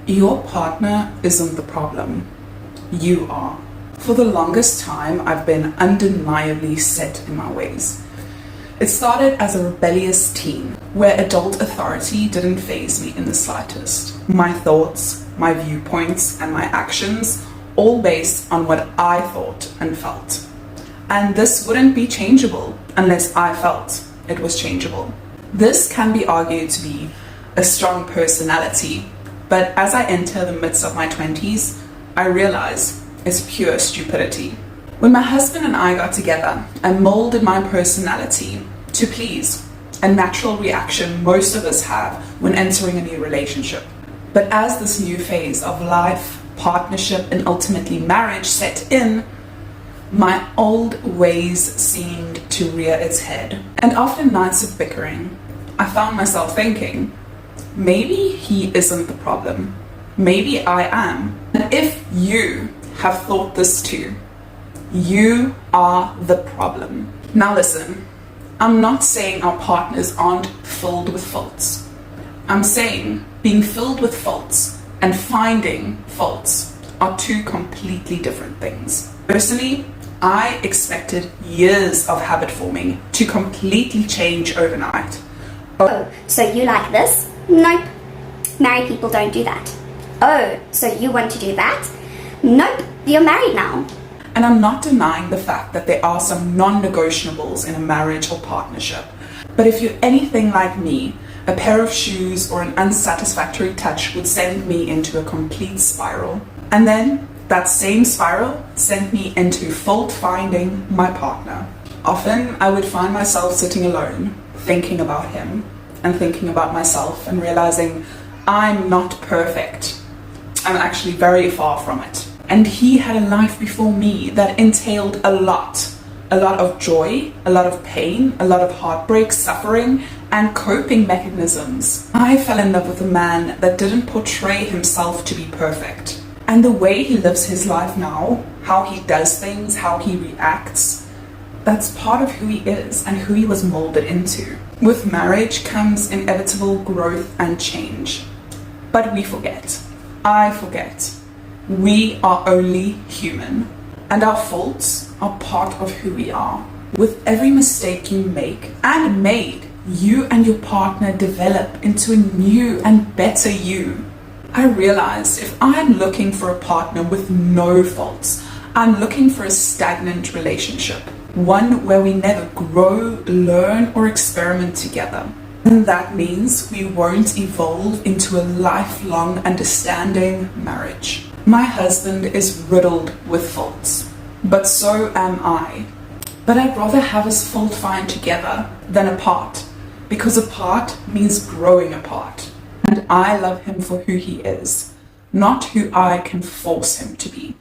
Your partner isn't the problem. You are. For the longest time, I've been undeniably set in my ways. It started as a rebellious teen, where adult authority didn't faze me in the slightest. My thoughts, my viewpoints, and my actions, all based on what I thought and felt. And this wouldn't be changeable unless I felt it was changeable. This can be argued to be a strong personality, but as I enter the midst of my 20s, I realize it's pure stupidity. When my husband and I got together, I molded my personality to please, a natural reaction most of us have when entering a new relationship. But as this new phase of life, partnership, and ultimately marriage set in, my old ways seemed to rear its head. And after nights of bickering, I found myself thinking, maybe he isn't the problem. Maybe I am. And if you have thought this too, you are the problem. Now listen, I'm not saying our partners aren't filled with faults. I'm saying being filled with faults and finding faults are two completely different things. Personally, I expected years of habit forming to completely change overnight. Oh, so you like this? Nope. Married people don't do that. Oh, so you want to do that? Nope, you're married now. And I'm not denying the fact that there are some non-negotiables in a marriage or partnership. But if you're anything like me, a pair of shoes or an unsatisfactory touch would send me into a complete spiral. And then that same spiral sent me into fault-finding my partner. Often I would find myself sitting alone, thinking about him and thinking about myself and realizing I'm not perfect. I'm actually very far from it. And he had a life before me that entailed a lot of joy, a lot of pain, a lot of heartbreak, suffering, and coping mechanisms. I fell in love with a man that didn't portray himself to be perfect. And the way he lives his life now, how he does things, how he reacts, that's part of who he is and who he was molded into. With marriage comes inevitable growth and change. But we forget. I forget. We are only human, and our faults are part of who we are. With every mistake you make and made, you and your partner develop into a new and better you. I realized if I'm looking for a partner with no faults, I'm looking for a stagnant relationship, one where we never grow, learn, or experiment together. And that means we won't evolve into a lifelong understanding marriage. My husband is riddled with faults, but so am I. But I'd rather have us fault find together than apart, because apart means growing apart. And I love him for who he is, not who I can force him to be.